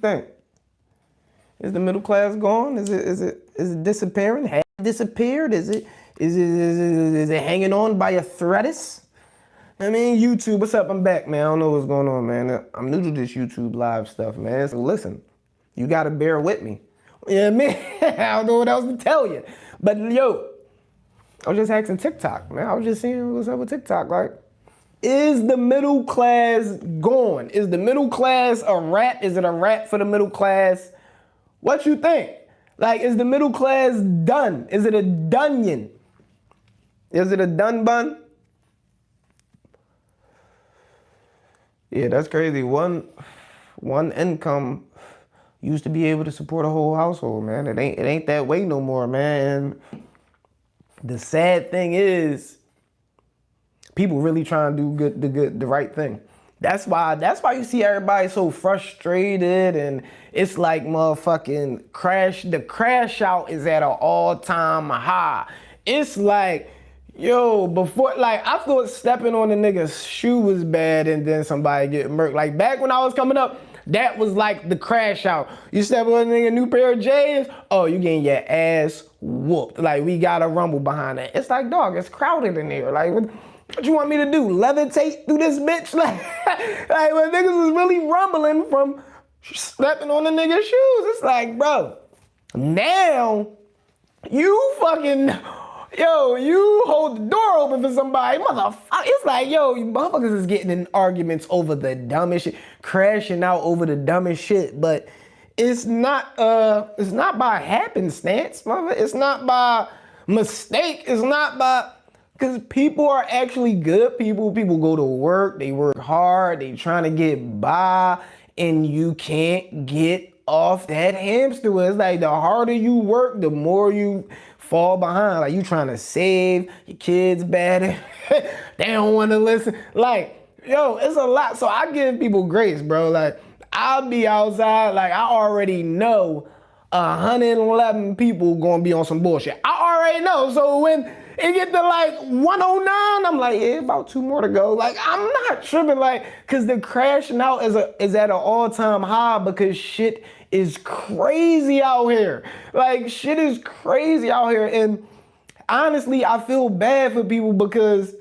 Think? Is the middle class gone? Is it disappearing? Has it disappeared? Is it hanging on by a threadis? I mean, YouTube, what's up? I'm back, man. I don't know what's going on, man. I'm new to this YouTube live stuff, man. So listen, you gotta bear with me. Yeah, man. I don't know what else to tell you. But yo, I was just asking TikTok, man. I was just seeing what's up with TikTok. Like, is the middle class gone? Is the middle class a wrap? Is it a wrap for the middle class? What you think? Like, is the middle class done? Is it a dunion? Is it a done bun? Yeah, that's crazy. One income used to be able to support a whole household, man. It ain't that way no more, man. And the sad thing is, people really trying to do the right thing. That's why you see everybody so frustrated, and it's like motherfucking the crash out is at an all-time high. It's like, yo, before, like, I thought stepping on a nigga's shoe was bad and then somebody get murked. Like, back when I was coming up, that was like the crash out. You step on a nigga new pair of J's, oh, you getting your ass whooped. Like, we got a rumble behind that. It's like, dog, it's crowded in here. Like, what you want me to do? Levitate through this bitch? Like when niggas was really rumbling from stepping on the nigga's shoes. It's like, bro, now you fucking, yo, you hold the door open for somebody, motherfucker. It's like, yo, you motherfuckers is getting in arguments over the dumbest shit, crashing out over the dumbest shit, but it's not by happenstance, motherfucker. It's not by mistake. It's not by, because people are actually good people. People go to work, they work hard, they trying to get by, and you can't get off that hamster wheel. It's like the harder you work, the more you fall behind. Like, you trying to save, your kids bad, they don't want to listen. Like, yo, it's a lot. So I give people grace, bro. Like, I'll be outside, like, I already know 111 people gonna be on some bullshit. I already know. So when it get to like 109, I'm like, yeah, about 2 more to go. Like, I'm not tripping, like, cause the crashing out is at an all-time high because shit is crazy out here. Like, shit is crazy out here. And honestly, I feel bad for people because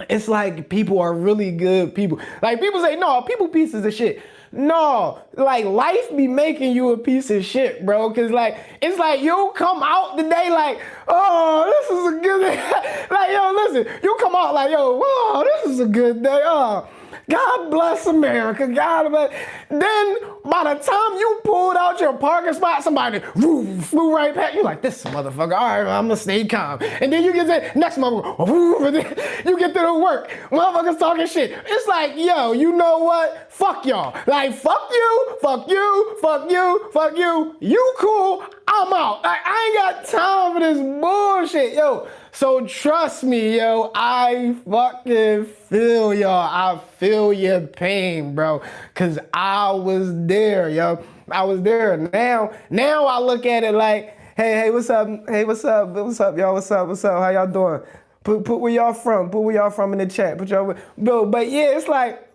it's like people are really good people. Like, people say, no, people pieces of shit. No, like, life be making you a piece of shit, bro. Cause like, it's like you'll come out today like, oh, this is a good day. Like, yo, listen, you come out like, yo, whoa, this is a good day. Oh, God bless America. God bless. Then by the time you pulled out your parking spot, somebody flew right past you like, this motherfucker. All right, I'm gonna stay calm. And then you get to next motherfucker, and then you get to the work. Motherfuckers talking shit. It's like, yo, you know what? Fuck y'all. Like, fuck you, fuck you, fuck you, fuck you. You cool, I'm out. Like, I ain't got time for this bullshit, yo. So trust me, yo, I fucking feel y'all. I feel your pain, bro. Cause I was there, yo. I was there. Now I look at it like, hey, what's up? Hey, what's up? What's up, y'all? What's up? What's up? How y'all doing? Put where y'all from. Put where y'all from in the chat. Put y'all, bro. But yeah, it's like,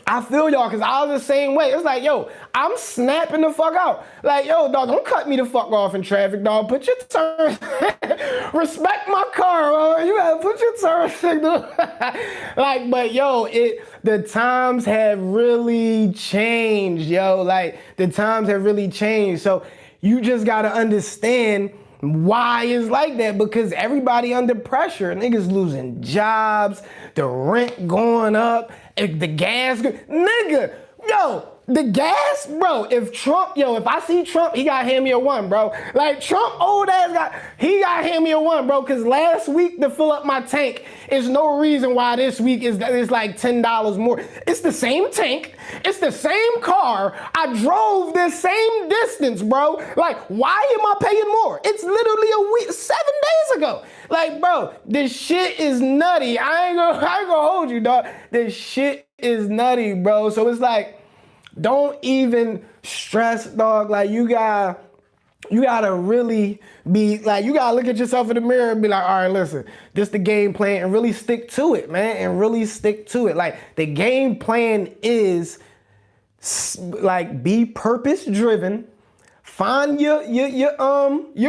I feel y'all, cause I was the same way. It's like, yo, I'm snapping the fuck out. Like, yo, dog, don't cut me the fuck off in traffic, dog. Put your turn, respect my car, bro. You gotta put your turn signal. Like, but yo, the times have really changed, yo. Like, the times have really changed. So you just gotta understand why it's like that, because everybody under pressure. Niggas losing jobs, the rent going up, the gas, nigga, yo, the gas, bro, if I see Trump, he got to hand me a 1, bro. Like, Trump, old ass he got to hand me a 1, bro, because last week to fill up my tank is no reason why this week is like $10 more. It's the same tank. It's the same car. I drove the same distance, bro. Like, why am I paying more? It's literally a week, 7 days ago. Like, bro, this shit is nutty. I ain't gonna hold you, dog. This shit is nutty, bro. So it's like, don't even stress, dog. Like, you gotta really be like, you gotta look at yourself in the mirror and be like, all right, listen, this the game plan, and really stick to it, man, and really stick to it. Like, the game plan is Like, be purpose driven. Find your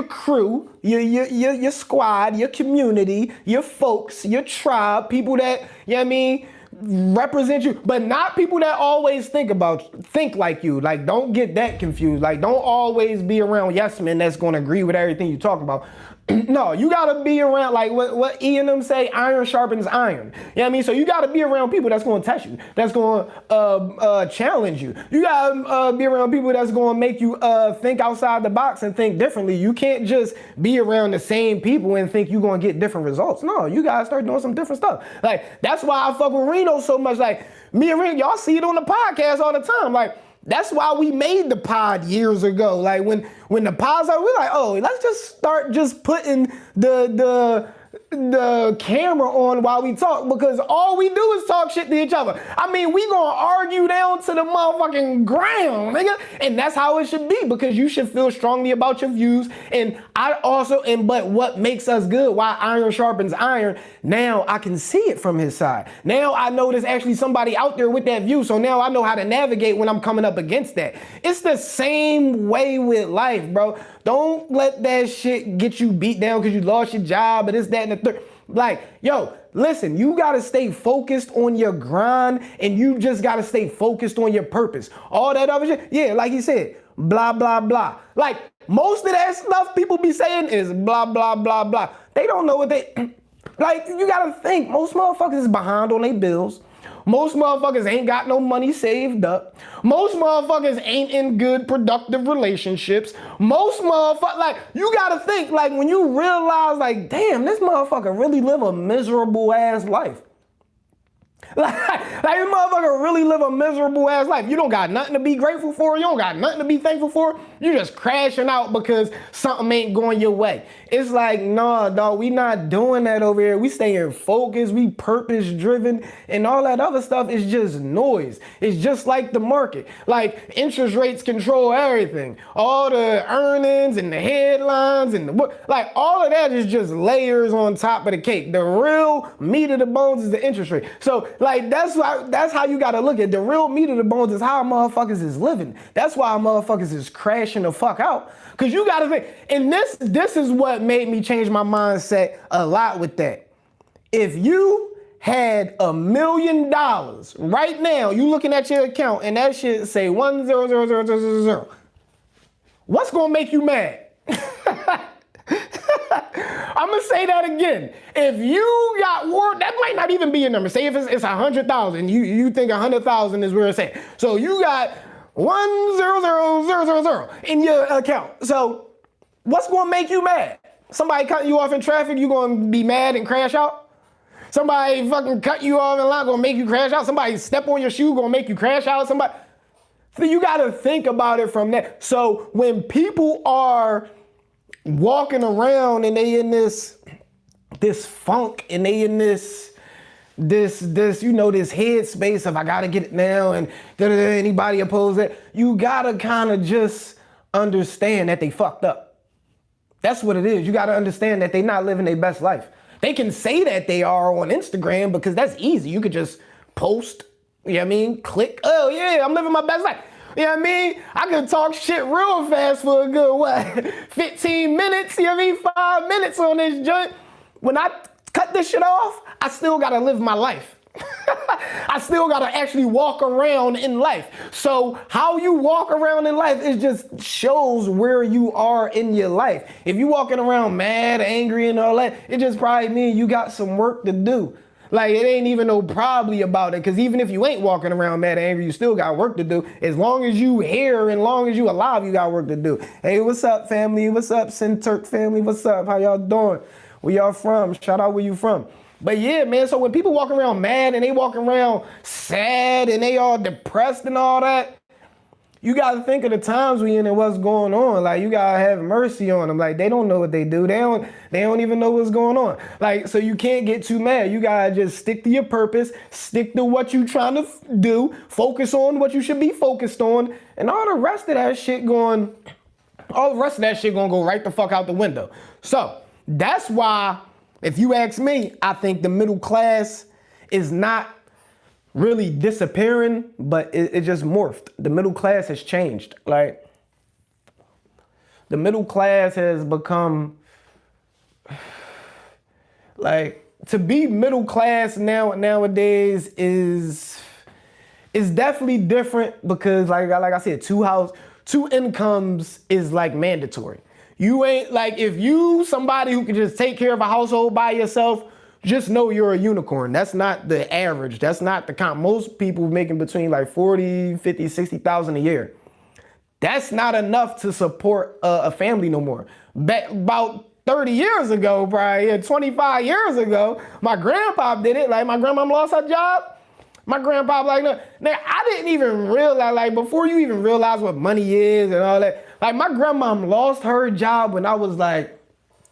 crew, your squad, your community, your folks, your tribe, people that, you know what I mean, represent you, but not people that always think like you. Like, don't get that confused. Like, don't always be around yes men that's gonna agree with everything you talk about. No, you gotta be around, like what E and them say, iron sharpens iron. You know what I mean? So you gotta be around people that's gonna test you, that's gonna challenge you. You gotta be around people that's gonna make you think outside the box and think differently. You can't just be around the same people and think you're gonna get different results. No, you gotta start doing some different stuff. Like, that's why I fuck with Reno so much. Like, me and Reno, y'all see it on the podcast all the time. Like, that's why we made the pod years ago. Like, when the pods are, we're like, oh, let's just start just putting the camera on while we talk, because all we do is talk shit to each other. I mean, we gonna argue down to the motherfucking ground, nigga. And that's how it should be, because you should feel strongly about your views. And but what makes us good, why iron sharpens iron, now I can see it from his side. Now I know there's actually somebody out there with that view, so now I know how to navigate when I'm coming up against that. It's the same way with life, bro. Don't let that shit get you beat down because you lost your job and this, that, and the third. Like, yo, listen, you gotta stay focused on your grind, and you just gotta stay focused on your purpose. All that other shit, yeah, like he said, blah, blah, blah. Like, most of that stuff people be saying is blah, blah, blah, blah. They don't know what they, like, you gotta think, most motherfuckers is behind on their bills. Most motherfuckers ain't got no money saved up. Most motherfuckers ain't in good, productive relationships. Most motherfuckers, like, you gotta think, like, when you realize, like, damn, this motherfucker really live a miserable ass life. Like this motherfucker really live a miserable ass life. You don't got nothing to be grateful for. You don't got nothing to be thankful for. You just crashing out because something ain't going your way. It's like, nah, dog, we not doing that over here. We staying focused, we purpose driven, and all that other stuff is just noise. It's just like the market. Like, interest rates control everything. All the earnings and the headlines and like, all of that is just layers on top of the cake. The real meat of the bones is the interest rate. So, like, that's how you gotta look at it. The real meat of the bones is how motherfuckers is living. That's why motherfuckers is crashing the fuck out. Cause you gotta think, and this is what made me change my mindset a lot with that. If you had $1 million right now, you looking at your account and that shit say 1000000, what's gonna make you mad? I'm gonna say that again. If you got that might not even be a number. Say if it's 100,000, you think 100,000 is where it's at. So you got 100,000 in your account. So what's gonna make you mad? Somebody cutting you off in traffic, you gonna be mad and crash out? Somebody fucking cut you off in line gonna make you crash out? Somebody step on your shoe gonna make you crash out? So you gotta think about it from that. So when people are walking around and they in this funk and they in this headspace of I gotta get it now and anybody oppose it, you gotta kind of just understand that they fucked up. That's what it is. You gotta understand that they not living their best life. They can say that they are on Instagram because that's easy. You could just post, you know what I mean? Click, oh yeah, I'm living my best life. You know what I mean? I can talk shit real fast for a good, 15 minutes, you know what I mean? 5 minutes on this joint. When I cut this shit off, I still gotta live my life. I still gotta actually walk around in life. So how you walk around in life, it just shows where you are in your life. If you walking around mad, angry, and all that, it just probably means you got some work to do. Like, it ain't even no probably about it, because even if you ain't walking around mad and angry, you still got work to do. As long as you here and long as you alive, you got work to do. Hey, what's up, family? What's up, Sin-Turk family? What's up? How y'all doing? Where y'all from? Shout out where you from. But yeah, man, so when people walk around mad and they walk around sad and they all depressed and all that, you gotta think of the times we in and what's going on. Like, you gotta have mercy on them. Like, they don't know what they do. They don't even know what's going on. Like, so you can't get too mad. You gotta just stick to your purpose, stick to what you trying to do, focus on what you should be focused on, and all the rest of that shit gonna go right the fuck out the window. So that's why, if you ask me, I think the middle class is not really disappearing, but it just morphed. The middle class has changed. Like, the middle class has become, like, to be middle class nowadays is definitely different because like I said, two incomes is like mandatory. You ain't like, if you somebody who can just take care of a household by yourself, just know you're a unicorn. That's not the average. That's not the count. Most people making between like 40, 50, 60,000 a year. That's not enough to support a family no more. Back about 30 years ago, probably 25 years ago, my grandpa did it. Like, my grandma lost her job. My grandpa like, no, now I didn't even realize, like, before you even realize what money is and all that, like, my grandma lost her job when I was like,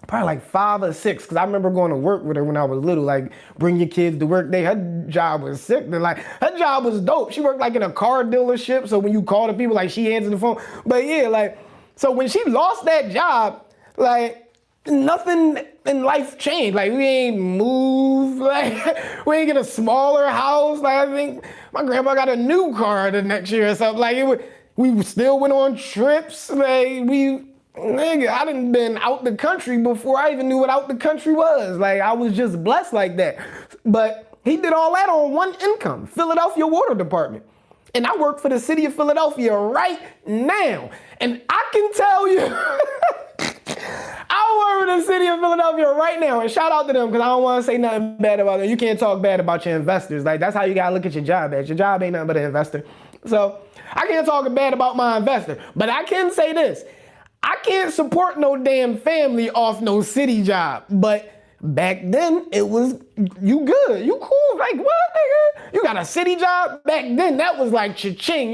probably like 5 or 6, because I remember going to work with her when I was little, like, bring your kids to work day. Her job was sick. Like, her job was dope. She worked like in a car dealership, so when you call the people, like, she answered the phone. But yeah, like, so when she lost that job, like, nothing in life changed. Like, we ain't moved, like, we ain't get a smaller house. Like, I think my grandpa got a new car the next year or something. Like, we still went on trips. Like, nigga, I done been out the country before I even knew what out the country was. Like, I was just blessed like that. But he did all that on one income, Philadelphia Water Department. And I work for the city of Philadelphia right now. And I can tell you, I work for the city of Philadelphia right now. And shout out to them, because I don't want to say nothing bad about them. You can't talk bad about your investors. Like, that's how you got to look at your job as. Your job ain't nothing but an investor. So I can't talk bad about my investor. But I can say this. I can't support no damn family off no city job. But back then, it was, you good, you cool. Like, what, nigga? You got a city job? Back then, that was like cha-ching.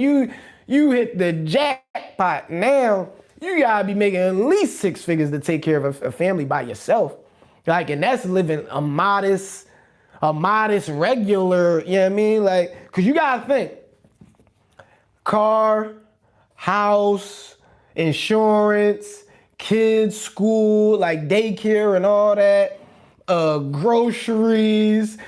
You hit the jackpot. Now, you gotta be making at least 6 figures to take care of a family by yourself. Like, and that's living a modest, regular, you know what I mean? Like, cause you gotta think, car, house, insurance, kids, school, like daycare and all that, groceries,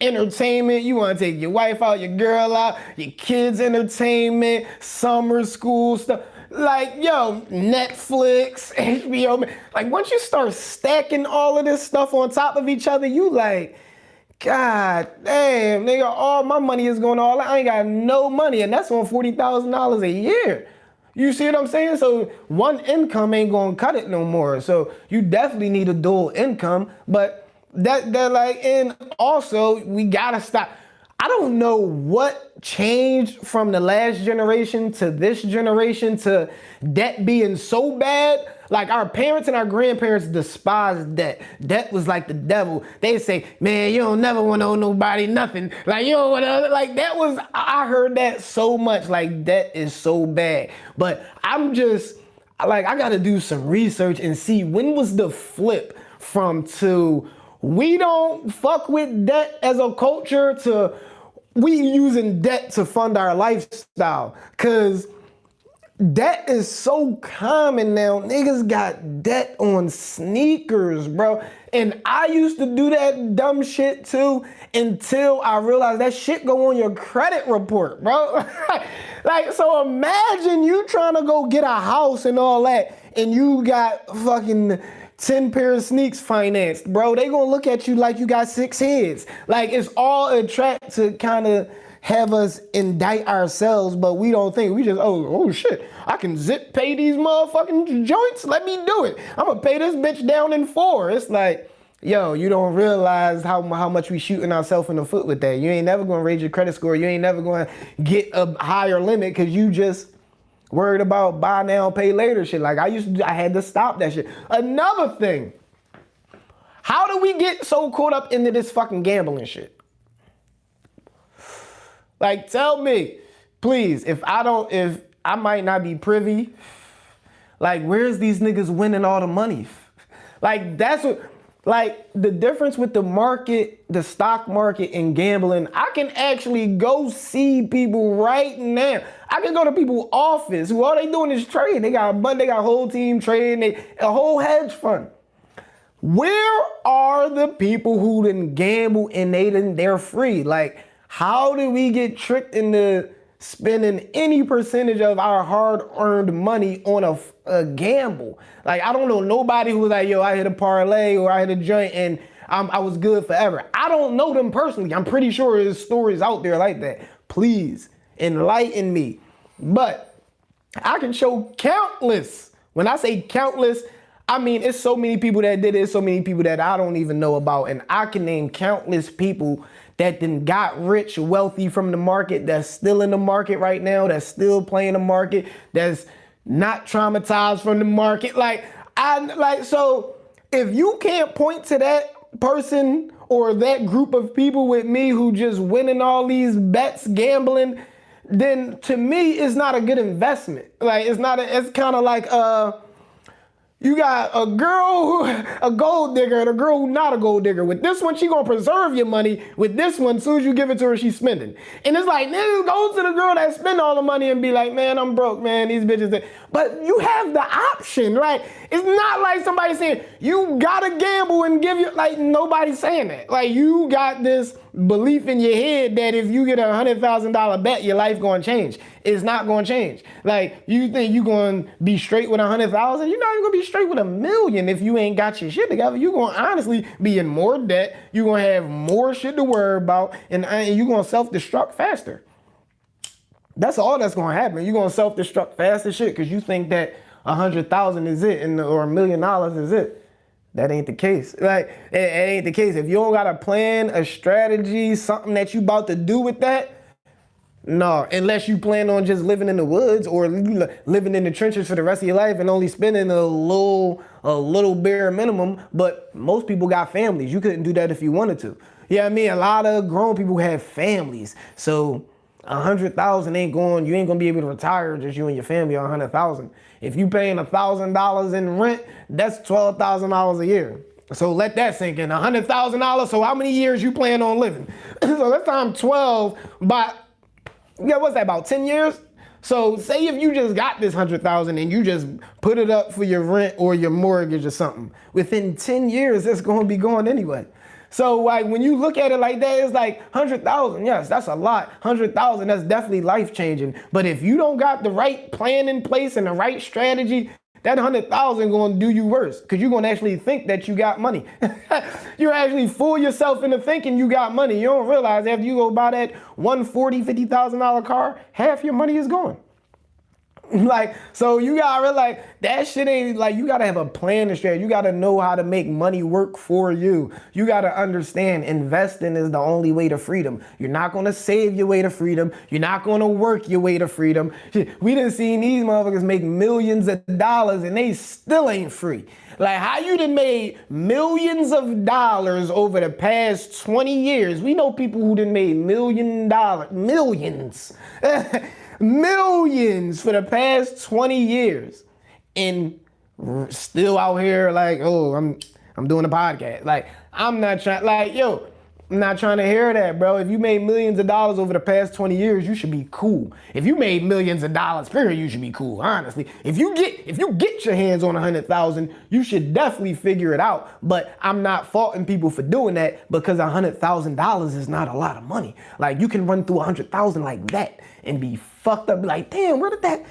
entertainment. You want to take your wife out, your girl out, your kids' entertainment, summer school stuff. Like, yo, Netflix, HBO. Like, once you start stacking all of this stuff on top of each other, you like, God damn, nigga, all my money is going all out. I ain't got no money, and that's on $40,000 a year. You see what I'm saying? So one income ain't gonna cut it no more. So you definitely need a dual income, but that like, and also we gotta stop. I don't know what changed from the last generation to this generation to debt being so bad. Like, our parents and our grandparents despised debt. Debt was like the devil. They say, man, you don't never want to owe nobody nothing. Like, you don't want to, like, that was, I heard that so much. Like, debt is so bad. But I'm just, like, I got to do some research and see when was the flip from to we don't fuck with debt as a culture to we using debt to fund our lifestyle. Cause debt is so common now. Niggas got debt on sneakers, bro. And I used to do that dumb shit too until I realized that shit go on your credit report, bro. Like, so imagine you trying to go get a house and all that, and you got fucking 10 pair of sneaks financed, bro. They gonna look at you like you got 6 heads. Like, it's all a trap to kind of have us indict ourselves, but we don't think. We just, oh shit, I can zip pay these motherfucking joints. Let me do it. I'm gonna pay this bitch down in 4. It's like, yo, you don't realize how much we shooting ourselves in the foot with that. You ain't never gonna raise your credit score. You ain't never gonna get a higher limit because you just worried about buy now, pay later shit. Like, I had to stop that shit. Another thing, how do we get so caught up into this fucking gambling shit? Like, tell me, please, if I might not be privy, like, where's these niggas winning all the money? Like, that's what, like, the difference with the market, the stock market and gambling, I can actually go see people right now. I can go to people's office who all they doing is trade. They got a whole team trading, a whole hedge fund. Where are the people who didn't gamble and they're free? Like, How did we get tricked into spending any percentage of our hard-earned money on a gamble? Like, I don't know nobody who was like, yo, I hit a parlay or I hit a joint and I was good forever. I don't know them personally. I'm pretty sure there's stories out there like that. Please enlighten me. But I can show countless. When I say countless, I mean, it's so many people that did it, so many people that I don't even know about. And I can name countless people that then got rich, wealthy from the market, that's still in the market right now, that's still playing the market, that's not traumatized from the market. So if you can't point to that person or that group of people with me who just winning all these bets, gambling, then to me, it's not a good investment. Like, it's kind of like, you got a girl, a gold digger, and a girl who's not a gold digger. With this one, she gonna preserve your money. With this one, as soon as you give it to her, she's spending. And it's like, niggas go to the girl that spend all the money and be like, man, I'm broke, man, these bitches. But you have the option, right? It's not like somebody saying, you gotta gamble and give you, like, nobody's saying that. Like, you got this belief in your head that if you get a $100,000 bet, your life gonna change. It's not gonna change. Like, you think you gonna be straight with 100,000? You're not even gonna be straight with 1,000,000 if you ain't got your shit together. You're gonna honestly be in more debt. You're gonna have more shit to worry about, and you're gonna self-destruct faster. That's all that's gonna happen. You're gonna self-destruct fast as shit because you think that 100,000 is it, or $1 million is it. That ain't the case. Like, it ain't the case. If you don't got a plan, a strategy, something that you about to do with that, no, unless you plan on just living in the woods or living in the trenches for the rest of your life and only spending a little bare minimum. But most people got families. You couldn't do that if you wanted to. Yeah, I mean, a lot of grown people have families. So 100,000 ain't going. You ain't gonna be able to retire just you and your family on 100,000. If you paying $1,000 in rent, that's $12,000 a year. So let that sink in. $100,000. So how many years you plan on living? So that's times 12 by. Yeah, what's that, about 10 years? So say if you just got this 100,000 and you just put it up for your rent or your mortgage or something, within 10 years, it's going to be gone anyway. So like when you look at it like that, it's like 100,000. Yes, that's a lot. 100,000, that's definitely life changing. But if you don't got the right plan in place and the right strategy, that 100,000 gonna do you worse because you're gonna actually think that you got money. You actually fool yourself into thinking you got money. You don't realize after you go buy that $140,000-$50,000 car, half your money is gone. Like, so you gotta realize that shit ain't like, you gotta have a plan and strategy. You gotta know how to make money work for you. You gotta understand investing is the only way to freedom. You're not gonna save your way to freedom. You're not gonna work your way to freedom. We done seen these motherfuckers make millions of dollars and they still ain't free. Like, how you done made millions of dollars over the past 20 years? We know people who done made millions. Millions for the past 20 years and still out here like, oh, I'm doing a podcast. Like, I'm not trying, like, yo, I'm not trying to hear that, bro. If you made millions of dollars over the past 20 years, you should be cool. If you made millions of dollars, period, you should be cool, honestly. If you get your hands on 100,000, you should definitely figure it out. But I'm not faulting people for doing that because $100,000 is not a lot of money. Like, you can run through 100,000 like that and be fucked up, like, damn, where did that,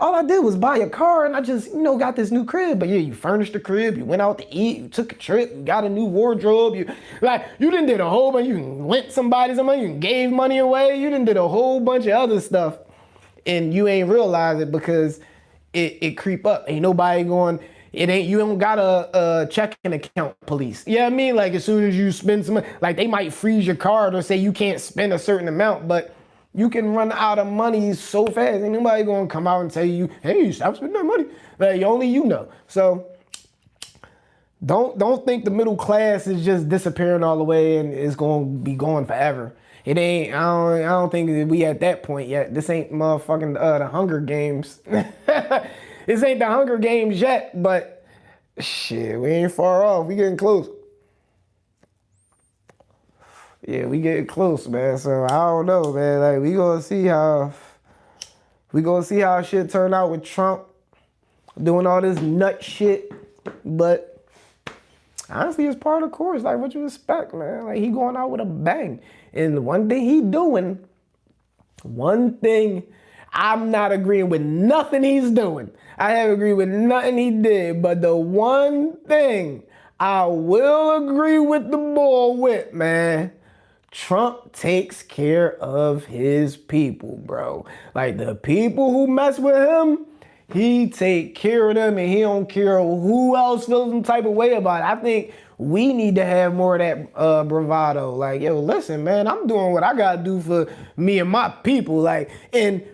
all I did was buy a car and I just, got this new crib. But yeah, you furnished the crib, you went out to eat, you took a trip, you got a new wardrobe, you done did a whole bunch, you lent somebody some money, you gave money away, you done did a whole bunch of other stuff and you ain't realize it because it creep up. Ain't nobody going, you don't got a checking account police. You know what I mean? Like, as soon as you spend some money, like, they might freeze your card or say you can't spend a certain amount, but you can run out of money so fast. Ain't nobody gonna come out and tell you, hey, stop spending that money. Like, only you know. So don't think the middle class is just disappearing all the way and it's gonna be gone forever. It ain't. I don't think we at that point yet. This ain't motherfucking the Hunger Games. This ain't the Hunger Games yet, but shit, we ain't far off. We getting close. Yeah, we getting close, man. So I don't know, man. Like, we gonna see how shit turn out with Trump doing all this nut shit. But honestly, it's part of the course. Like, what you expect, man? Like, he going out with a bang. And one thing he doing, one thing, I'm not agreeing with nothing he's doing. I haven't agreed with nothing he did. But the one thing I will agree with the boy with, man, Trump takes care of his people, bro. Like, the people who mess with him, he take care of them, and he don't care who else feels some type of way about it. I think we need to have more of that bravado. Like, yo, listen, man, I'm doing what I gotta do for me and my people. Like,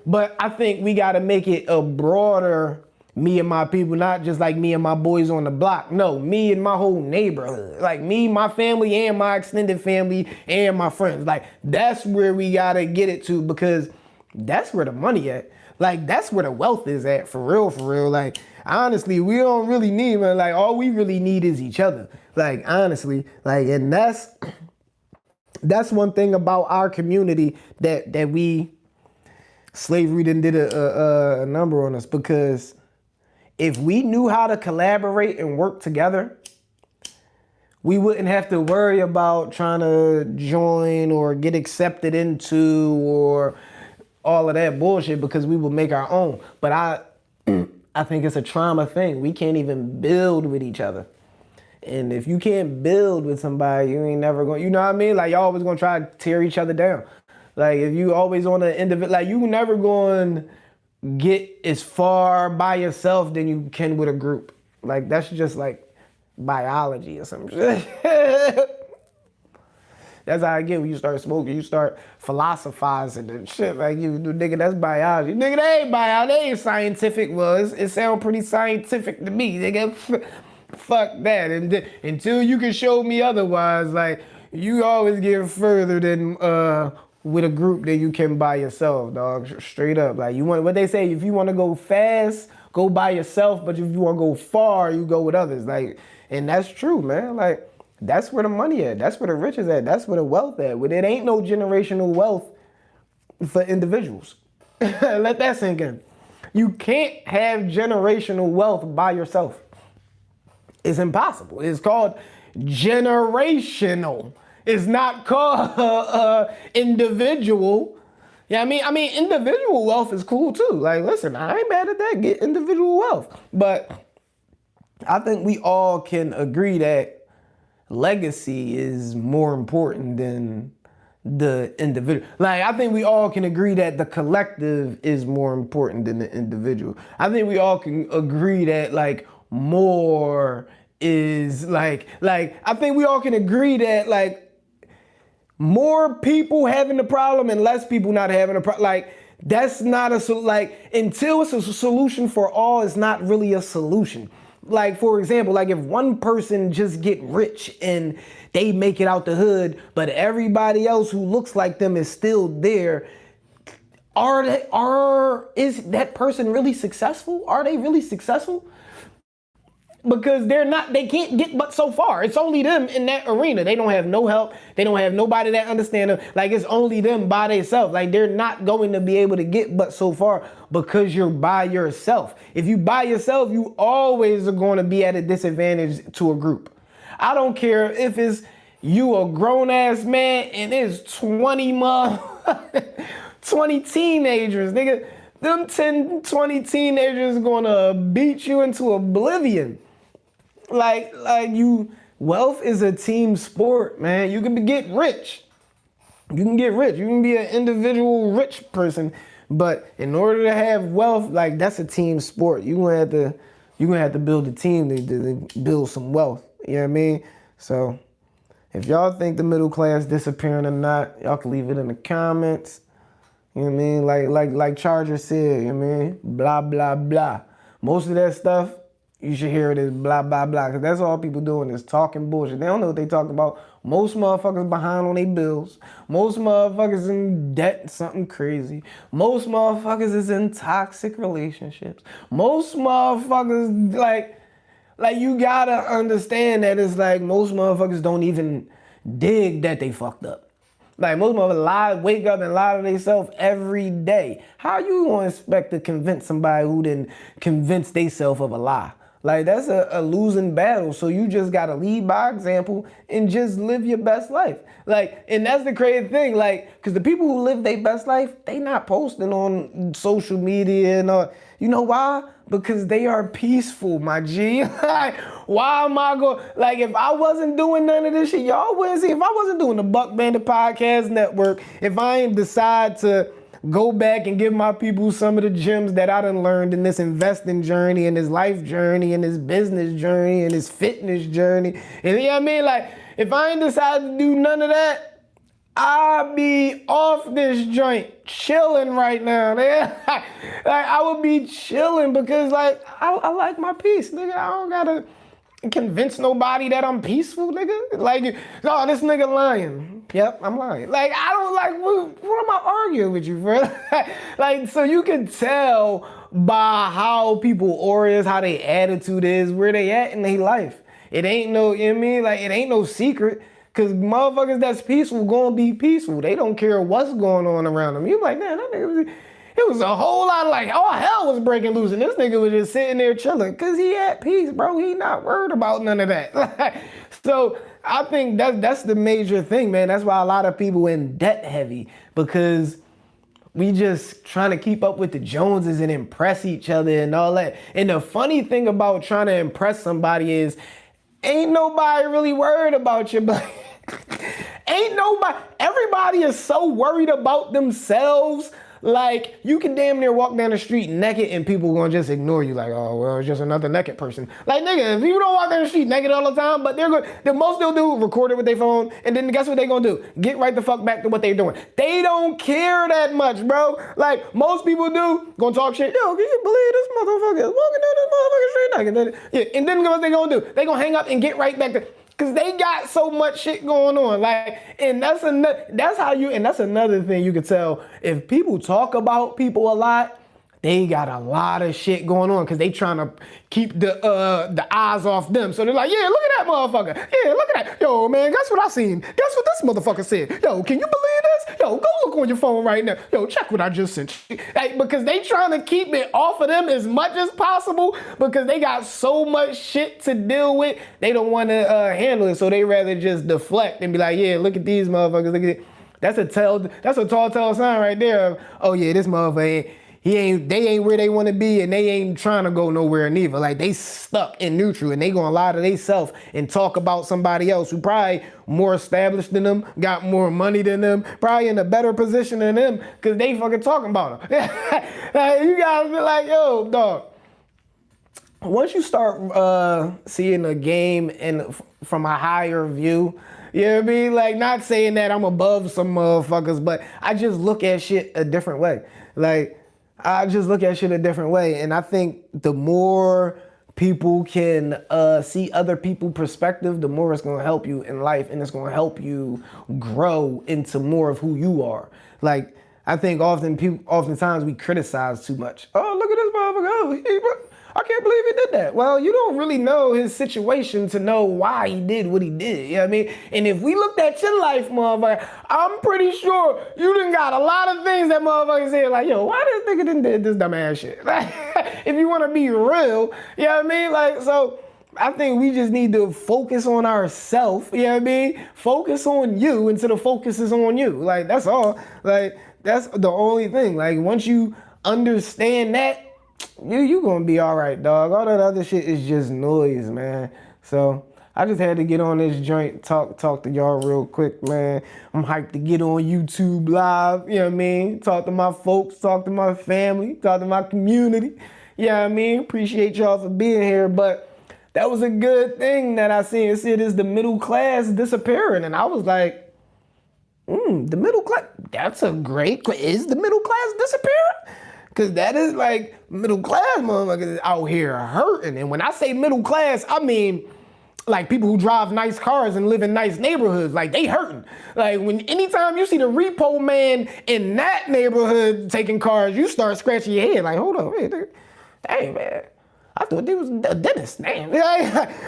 but I think we gotta make it a broader me and my people, not just like me and my boys on the block. No, me and my whole neighborhood. Like me, my family, and my extended family, and my friends. Like, that's where we gotta get it to, because that's where the money at. Like, that's where the wealth is at, for real, for real. Like, honestly, we don't really need, man. Like, all we really need is each other. Like, honestly, like, and that's one thing about our community that slavery done did a number on us, because if we knew how to collaborate and work together, we wouldn't have to worry about trying to join or get accepted into or all of that bullshit, because we will make our own. But I think it's a trauma thing. We can't even build with each other. And if you can't build with somebody, you ain't never going, you know what I mean? Like, y'all always gonna try to tear each other down. Like, if you always on the individual, like, you never going to get as far by yourself than you can with a group. Like, that's just like biology or some shit. That's how I get when you start smoking. You start philosophizing and shit. Like, you nigga, that's biology. Nigga, that ain't biology. That ain't scientific. Well, it sound pretty scientific to me, nigga. Fuck that. And until you can show me otherwise, like, you always get further than with a group than you can by yourself, dog. Straight up. Like, you want, what they say, if you want to go fast, go by yourself. But if you want to go far, you go with others. Like, and that's true, man. Like, that's where the money at. That's where the rich is at. That's where the wealth at. But it ain't no generational wealth for individuals. Let that sink in. You can't have generational wealth by yourself. It's impossible. It's called generational. It's not called individual. Yeah, I mean, individual wealth is cool too. Like, listen, I ain't mad at that. Get individual wealth. But I think we all can agree that legacy is more important than the individual. Like, I think we all can agree that the collective is more important than the individual. I think we all can agree that, like, more is like I think we all can agree that, like, more people having the problem and less people not having a problem. Like, that's not like, until it's a solution for all, it's not really a solution. Like, for example, like, if one person just get rich and they make it out the hood, but everybody else who looks like them is still there, is that person really successful? Are they really successful? Because they can't get but so far. It's only them in that arena. They don't have no help. They don't have nobody that understands them. Like, it's only them by themselves. Like, they're not going to be able to get but so far because you're by yourself. If you by yourself, you always are going to be at a disadvantage to a group. I don't care if it's you a grown ass man and it's 20 teenagers, nigga. Them 10, 20 teenagers are gonna beat you into oblivion. Like wealth is a team sport, man. You can get rich. You can get rich. You can be an individual rich person, but in order to have wealth, like, that's a team sport. You're gonna have to build a team to build some wealth. You know what I mean? So if y'all think the middle class disappearing or not, y'all can leave it in the comments. You know what I mean? Like Charger said, you know what I mean? Blah, blah, blah. Most of that stuff, you should hear it as blah, blah, blah. Because that's all people doing is talking bullshit. They don't know what they talking about. Most motherfuckers behind on their bills. Most motherfuckers in debt, something crazy. Most motherfuckers is in toxic relationships. Most motherfuckers, like you gotta understand that it's like most motherfuckers don't even dig that they fucked up. Like, most motherfuckers wake up and lie to themselves every day. How you gonna expect to convince somebody who didn't convince themselves of a lie? Like that's a losing battle. So you just gotta lead by example and just live your best life. Like, and that's the crazy thing. Like, cause the people who live their best life, they not posting on social media and all. You know why? Because they are peaceful, my G. Like, why am I going? Like, if I wasn't doing none of this shit, y'all wouldn't see. If I wasn't doing the Buck Bandit Podcast Network, if I ain't decide to go back and give my people some of the gems that I done learned in this investing journey, and this life journey, and this business journey, and this fitness journey. And you know what I mean? Like, if I ain't decide to do none of that, I'll be off this joint, chilling right now, man. Like, I would be chilling because, like, I like my peace, nigga. I don't gotta convince nobody that I'm peaceful, nigga. Like, oh, this nigga lying. Yep, I'm lying. Like, I don't like, what am I arguing with you, bro? Like, so you can tell by how people aura is, how their attitude is, where they at in their life. It ain't no, you know what I mean? Like, it ain't no secret. Cause motherfuckers that's peaceful gonna be peaceful. They don't care what's going on around them. You like, man, that nigga was, it was a whole lot of like, all hell was breaking loose, and this nigga was just sitting there chilling. Cause he at peace, bro. He not worried about none of that. So I think that's the major thing, man. That's why a lot of people in debt heavy, because we just trying to keep up with the Joneses and impress each other and all that. And the funny thing about trying to impress somebody is, ain't nobody really worried about you, but ain't nobody, everybody is so worried about themselves. Like, you can damn near walk down the street naked and people gonna just ignore you. Like, oh, well, it's just another naked person. Like, nigga, if you don't walk down the street naked all the time, but they're good, the most they'll do, record it with their phone, and then guess what they gonna do? Get right the fuck back to what they're doing. They don't care that much, bro. Like, most people do, gonna talk shit. Yo, can you believe this motherfucker is walking down this motherfucking street naked? Yeah, and then what they gonna do? They gonna hang up and get right back to, cause they got so much shit going on, like, and that's another thing you can tell. If people talk about people a lot, they got a lot of shit going on, cause they trying to keep the eyes off them. So they're like, yeah, look at that motherfucker. Yeah, look at that. Yo, man, guess what I seen? Guess what this motherfucker said? Yo, can you believe this? Yo, go look on your phone right now. Yo, check what I just sent you. Like, because they trying to keep it off of them as much as possible, because they got so much shit to deal with. They don't want to handle it, so they rather just deflect and be like, yeah, look at these motherfuckers. Look at it. That's a tall tell sign right there of, oh yeah, this motherfucker they ain't where they want to be, and they ain't trying to go nowhere neither. Like, they stuck in neutral, and they gonna lie to themselves and talk about somebody else who probably more established than them, got more money than them, probably in a better position than them, because they fucking talking about them. Like, you gotta be like, yo, dog. Once you start seeing a game from a higher view, you know what I mean? Like, not saying that I'm above some motherfuckers, but I just look at shit a different way. Like, I just look at shit a different way. And I think the more people can see other people's perspective, the more it's gonna help you in life, and it's gonna help you grow into more of who you are. Like, I think oftentimes we criticize too much. Oh, look at this motherfucker. I can't believe he did that. Well, you don't really know his situation to know why he did what he did. You know what I mean? And if we looked at your life, motherfucker, I'm pretty sure you done got a lot of things that motherfuckers say, like, yo, why this nigga done did this dumb ass shit? Like, if you want to be real, you know what I mean? Like, so I think we just need to focus on ourselves, you know what I mean? Focus on you until the focus is on you. Like, that's all. Like, that's the only thing. Like, once you understand that, you gonna be all right, dog. All that other shit is just noise, man. So I just had to get on this joint, talk to y'all real quick, man. I'm hyped to get on YouTube live, you know what I mean? Talk to my folks, talk to my family, talk to my community. You know what I mean? Appreciate y'all for being here, but that was a good thing that I seen. It said, is the middle class disappearing? And I was like, the middle class, that's a great question. Is the middle class disappearing? Because that is like middle class motherfuckers out here hurting. And when I say middle class, I mean like people who drive nice cars and live in nice neighborhoods. Like, they hurting. Like, anytime you see the repo man in that neighborhood taking cars, you start scratching your head like, hold on, hey man. I thought they was a dentist. Damn.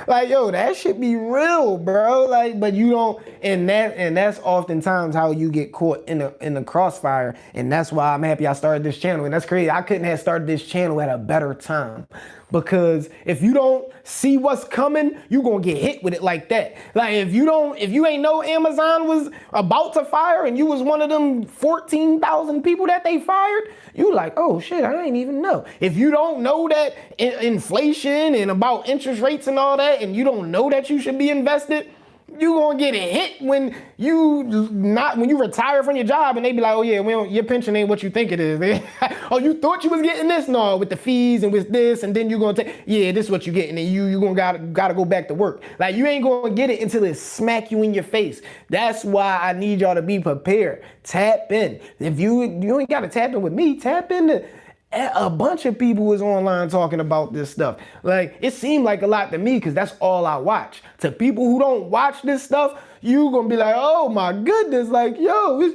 Like, yo, that shit be real, bro. Like, but you don't, and that's oftentimes how you get caught in the crossfire. And that's why I'm happy I started this channel. And that's crazy. I couldn't have started this channel at a better time. Because if you don't see what's coming, you gonna get hit with it like that. Like if you ain't know Amazon was about to fire and you was one of them 14,000 people that they fired, you like, oh shit, I didn't even know. If you don't know that inflation and about interest rates and all that, and you don't know that you should be invested, you gonna get hit when you retire from your job and they be like, oh yeah, your pension ain't what you think it is. Oh, you thought you was getting this? No, with the fees and with this, and then you gonna take, yeah, this is what you getting, and you gonna gotta go back to work. Like you ain't gonna get it until it smack you in your face. That's why I need y'all to be prepared. Tap in. If you ain't gotta tap in with me, tap into a bunch of people was online talking about this stuff. Like, it seemed like a lot to me because that's all I watch. To people who don't watch this stuff, you gonna be like, oh my goodness, like, yo,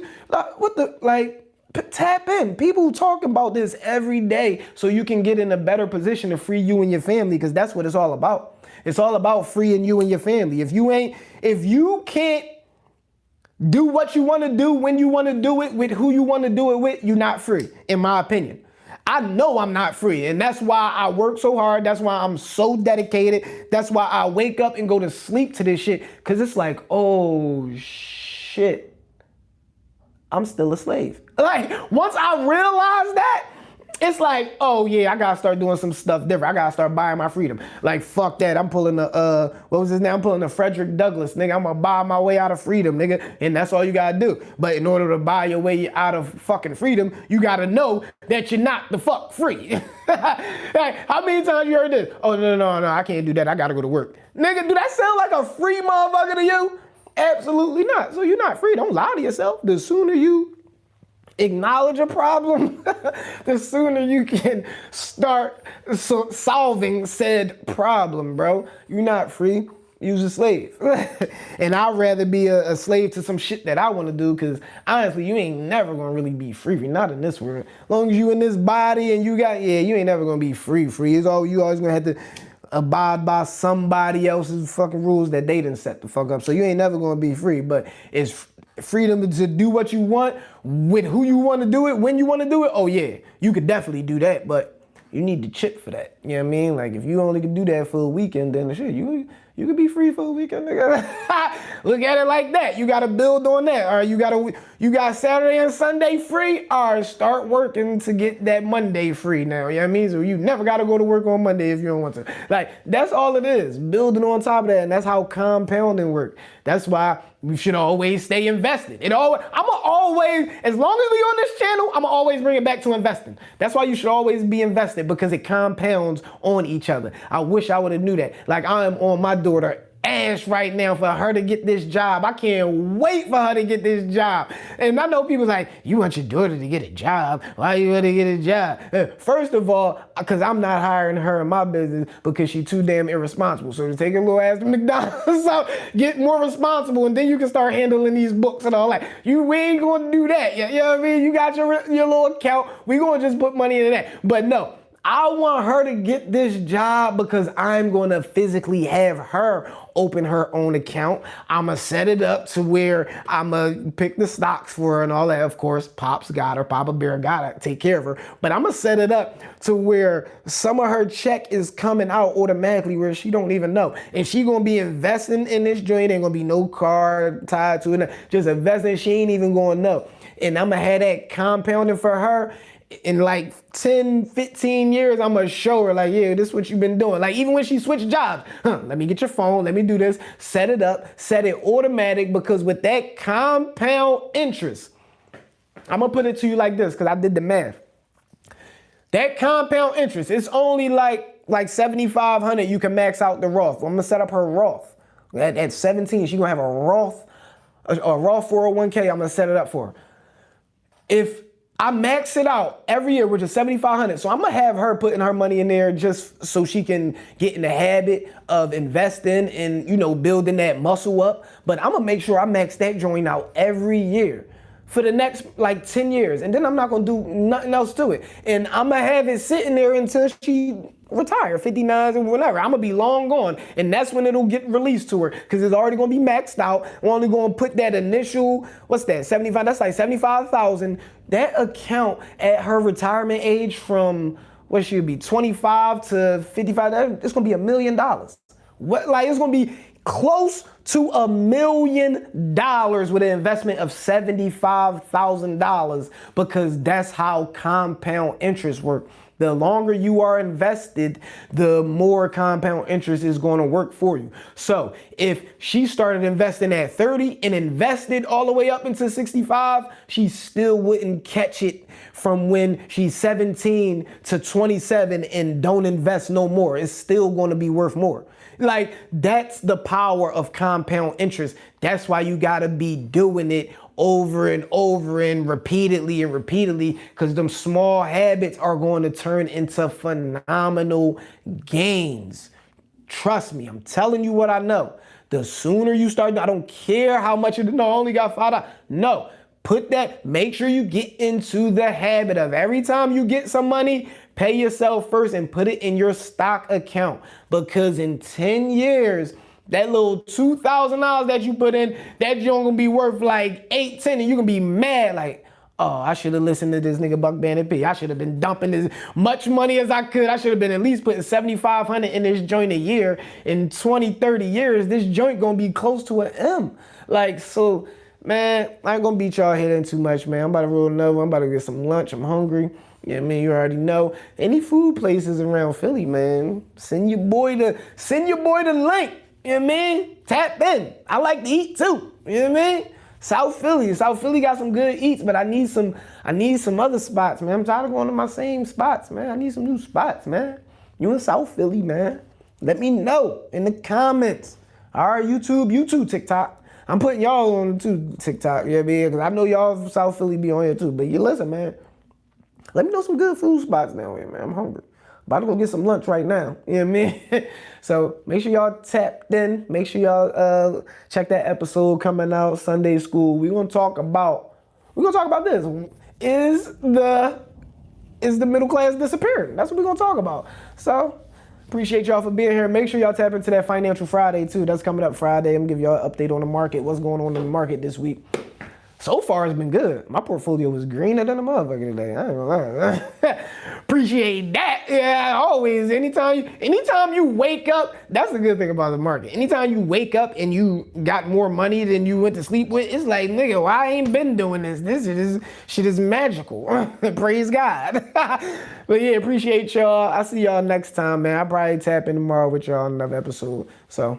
what the, like, tap in. People talking about this every day so you can get in a better position to free you and your family, because that's what it's all about. It's all about freeing you and your family. If you can't do what you want to do when you want to do it with who you want to do it with, you're not free, in my opinion. I know I'm not free, and that's why I work so hard. That's why I'm so dedicated. That's why I wake up and go to sleep to this shit, because it's like, oh shit, I'm still a slave. Like, once I realize that, it's like, oh yeah, I gotta start doing some stuff different. I gotta start buying my freedom. Like, fuck that. I'm pulling the, what was his name? I'm pulling the Frederick Douglass, nigga. I'm gonna buy my way out of freedom, nigga. And that's all you gotta do. But in order to buy your way out of fucking freedom, you gotta know that you're not the fuck free. Like, how many times you heard this? Oh, no, I can't do that. I gotta go to work. Nigga, do that sound like a free motherfucker to you? Absolutely not. So you're not free. Don't lie to yourself. The sooner you acknowledge a problem, the sooner you can start solving said problem, bro. You're not free. You're a slave. And I'd rather be a slave to some shit that I want to do, because honestly, you ain't never going to really be free. Not in this world. As long as you in this body and you ain't never going to be free. It's all, you always going to have to abide by somebody else's fucking rules that they didn't set the fuck up. So you ain't never going to be free, but it's freedom to do what you want with who you want to do it, when you want to do it. Oh yeah, you could definitely do that, but you need to chip for that. You know what I mean? Like, if you only can do that for a weekend, then shit, you could be free for a weekend, nigga. Look at it like that. You gotta build on that. All right, you got Saturday and Sunday free. All right, start working to get that Monday free now. You know what I mean? So you never gotta go to work on Monday if you don't want to. Like, that's all it is. Building on top of that, and that's how compounding works. That's why we should always stay invested. I'ma always, as long as we on this channel, I'ma always bring it back to investing. That's why you should always be invested, because it compounds on each other. I wish I would have knew that. Like, I am on my daughter ass right now for her to get this job. I can't wait for her to get this job. And I know people like, you want your daughter to get a job? Why you want to get a job? First of all, because I'm not hiring her in my business because she's too damn irresponsible. So to take a little ass to McDonald's, so get more responsible, and then you can start handling these books and all that. We ain't going to do that. You know what I mean? You got your little account. We going to just put money into that. But no, I want her to get this job because I'm going to physically have her open her own account. I'm going to set it up to where I'm going to pick the stocks for her and all that. Of course, Papa Bear got to take care of her. But I'm going to set it up to where some of her check is coming out automatically where she don't even know. And she going to be investing in this joint. Ain't going to be no card tied to it. Just investing. She ain't even going to know. And I'm going to have that compounding for her. In like 10, 15 years, I'm gonna show her like, yeah, this is what you've been doing. Like, even when she switched jobs, let me get your phone, let me do this, set it up, set it automatic, because with that compound interest, I'm gonna put it to you like this, because I did the math. That compound interest, it's only like 7,500 you can max out the Roth. I'm gonna set up her Roth. At 17, she's gonna have a Roth 401k, I'm gonna set it up for her. If I max it out every year, which is 7,500. So I'm gonna have her putting her money in there just so she can get in the habit of investing and, building that muscle up. But I'm gonna make sure I max that joint out every year. for the next like 10 years. And then I'm not gonna do nothing else to it. And I'm gonna have it sitting there until she retire, 59 or whatever. I'm gonna be long gone. And that's when it'll get released to her, because it's already gonna be maxed out. We're only gonna put that initial, what's that, 75, that's like 75,000. That account at her retirement age from, what should be, 25 to 55, it's gonna be $1 million. What, like, it's gonna be close to $1 million with an investment of $75,000, because that's how compound interest work. The longer you are invested, the more compound interest is going to work for you. So if she started investing at 30 and invested all the way up into 65, she still wouldn't catch it from when she's 17 to 27 and don't invest no more. It's still going to be worth more. Like, that's the power of compound interest. That's why you got to be doing it over and over and repeatedly, because them small habits are going to turn into phenomenal gains. Trust me, I'm telling you what I know. The sooner you start, I don't care how much it, no, I only got $5. No, make sure you get into the habit of every time you get some money, pay yourself first and put it in your stock account, because in 10 years, that little $2,000 that you put in, that joint gonna be worth like 8, 10, and you gonna be mad like, oh, I should have listened to this nigga BuckBanditP. I should have been dumping as much money as I could. I should have been at least putting $7,500 in this joint a year. In 20, 30 years, this joint gonna be close to an M. Like, so, man, I ain't gonna beat y'all head in too much, man. I'm about to roll another. I'm about to get some lunch. I'm hungry. Yeah, man, you already know. Any food places around Philly, man, send your boy the link. You know what I mean? Tap in. I like to eat too. You know what I mean? South Philly got some good eats, but I need some other spots, man. I'm tired of going to my same spots, man. I need some new spots, man. You in South Philly, man? Let me know in the comments. All right, YouTube, TikTok. I'm putting y'all on TikTok, you know what I mean? Because I know y'all from South Philly be on here too. But you listen, man. Let me know some good food spots down here, man. I'm hungry. About to go get some lunch right now. You know what I mean? So make sure y'all tapped in. Make sure y'all check that episode coming out, Sunday School. We're gonna talk about this. Is the middle class disappearing? That's what we're gonna talk about. So appreciate y'all for being here. Make sure y'all tap into that Financial Friday too. That's coming up Friday. I'm gonna give y'all an update on the market, what's going on in the market this week. So far, it's been good. My portfolio was greener than a motherfucker today. I ain't gonna lie. Appreciate that. Yeah, always. Anytime you wake up, that's the good thing about the market. Anytime you wake up and you got more money than you went to sleep with, it's like, nigga, why I ain't been doing this? This shit is magical. Praise God. But yeah, appreciate y'all. I'll see y'all next time, man. I'll probably tap in tomorrow with y'all on another episode. So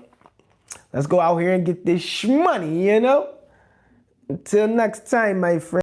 let's go out here and get this money, you know? Until next time, my friend.